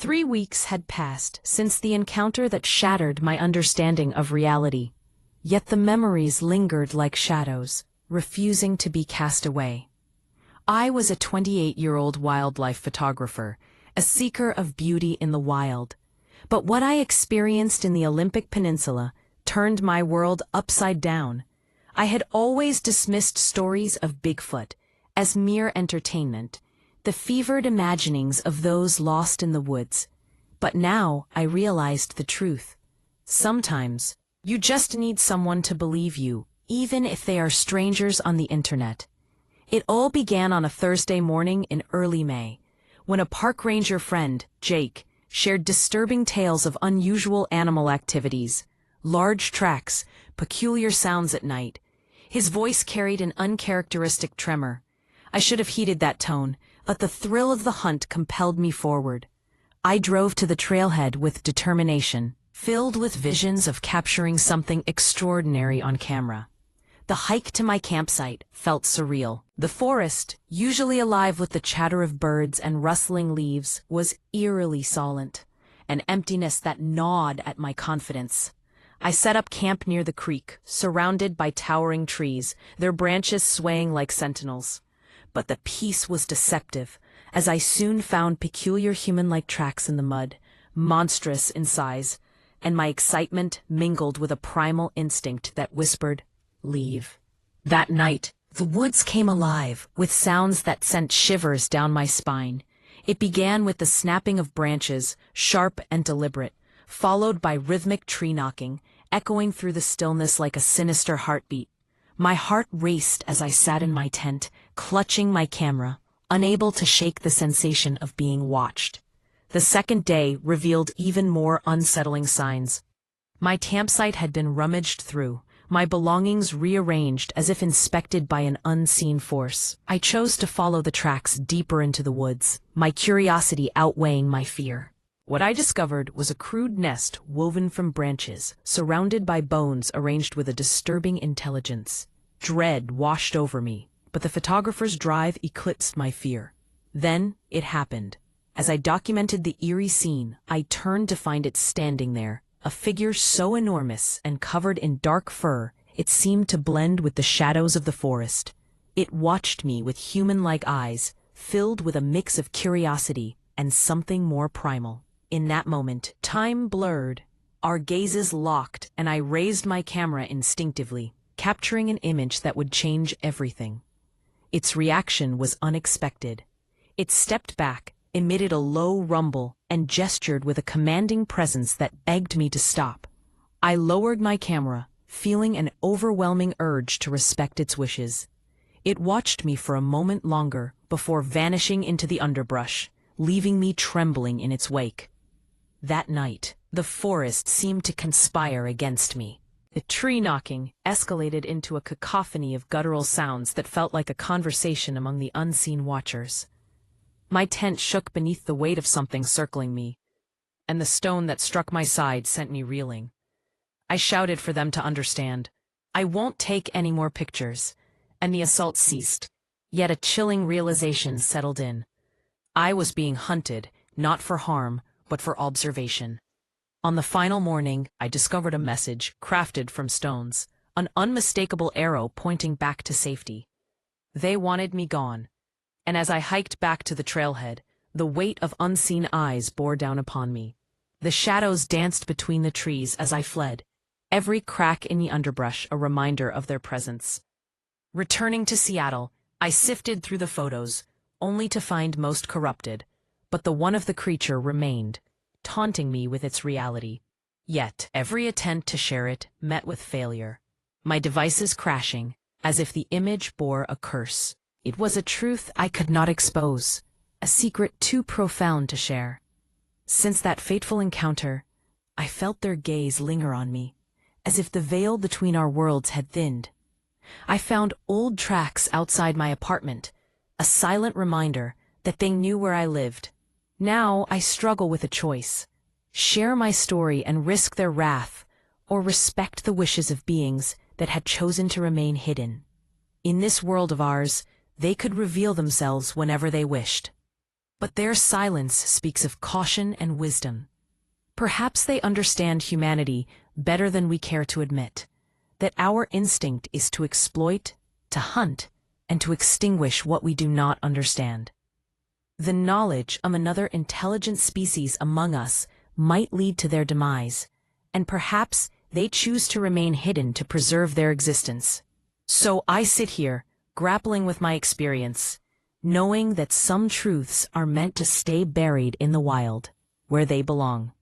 3 weeks had passed since the encounter that shattered my understanding of reality, yet the memories lingered like shadows, refusing to be cast away. I was a 28-year-old wildlife photographer, a seeker of beauty in the wild. But what I experienced in the Olympic Peninsula turned my world upside down. I had always dismissed stories of Bigfoot as mere entertainment, the fevered imaginings of those lost in the woods. But now I realized the truth. Sometimes, you just need someone to believe you, even if they are strangers on the internet. It all began on a Thursday morning in early May, when a park ranger friend, Jake, shared disturbing tales of unusual animal activities, large tracks, peculiar sounds at night. His voice carried an uncharacteristic tremor. I should have heeded that tone, but the thrill of the hunt compelled me forward. I drove to the trailhead with determination, filled with visions of capturing something extraordinary on camera. The hike to my campsite felt surreal. The forest, usually alive with the chatter of birds and rustling leaves, was eerily silent, an emptiness that gnawed at my confidence. I set up camp near the creek, surrounded by towering trees, their branches swaying like sentinels. But the peace was deceptive, as I soon found peculiar human-like tracks in the mud, monstrous in size, and my excitement mingled with a primal instinct that whispered, "Leave." That night, the woods came alive, with sounds that sent shivers down my spine. It began with the snapping of branches, sharp and deliberate, followed by rhythmic tree knocking, echoing through the stillness like a sinister heartbeat. My heart raced as I sat in my tent, clutching my camera, unable to shake the sensation of being watched. The second day revealed even more unsettling signs. My campsite had been rummaged through, my belongings rearranged as if inspected by an unseen force. I chose to follow the tracks deeper into the woods, my curiosity outweighing my fear. What I discovered was a crude nest woven from branches, surrounded by bones arranged with a disturbing intelligence. Dread washed over me, but the photographer's drive eclipsed my fear. Then it happened. As I documented the eerie scene, I turned to find it standing there, a figure so enormous and covered in dark fur it seemed to blend with the shadows of the forest. It watched me with human-like eyes, filled with a mix of curiosity and something more primal. In that moment, time blurred. Our gazes locked, and I raised my camera instinctively, capturing an image that would change everything. Its reaction was unexpected. It stepped back, emitted a low rumble, and gestured with a commanding presence that begged me to stop. I lowered my camera, feeling an overwhelming urge to respect its wishes. It watched me for a moment longer before vanishing into the underbrush, leaving me trembling in its wake. That night, the forest seemed to conspire against me. The tree knocking escalated into a cacophony of guttural sounds that felt like a conversation among the unseen watchers. My tent shook beneath the weight of something circling me, and the stone that struck my side sent me reeling. I shouted for them to understand. "I won't take any more pictures," and the assault ceased. Yet a chilling realization settled in. I was being hunted, not for harm, but for observation. On the final morning, I discovered a message crafted from stones, an unmistakable arrow pointing back to safety. They wanted me gone, and as I hiked back to the trailhead, the weight of unseen eyes bore down upon me. The shadows danced between the trees as I fled, every crack in the underbrush a reminder of their presence. Returning to Seattle, I sifted through the photos, only to find most corrupted, but the one of the creature remained, taunting me with its reality. Yet every attempt to share it met with failure, my devices crashing, as if the image bore a curse. It was a truth I could not expose, a secret too profound to share. Since that fateful encounter, I felt their gaze linger on me, as if the veil between our worlds had thinned. I found old tracks outside my apartment, a silent reminder that they knew where I lived. Now I struggle with a choice: share my story and risk their wrath, or respect the wishes of beings that had chosen to remain hidden. In this world of ours, they could reveal themselves whenever they wished. But their silence speaks of caution and wisdom. Perhaps they understand humanity better than we care to admit, that our instinct is to exploit, to hunt, and to extinguish what we do not understand. The knowledge of another intelligent species among us might lead to their demise, and perhaps they choose to remain hidden to preserve their existence. So I sit here, grappling with my experience, knowing that some truths are meant to stay buried in the wild, where they belong.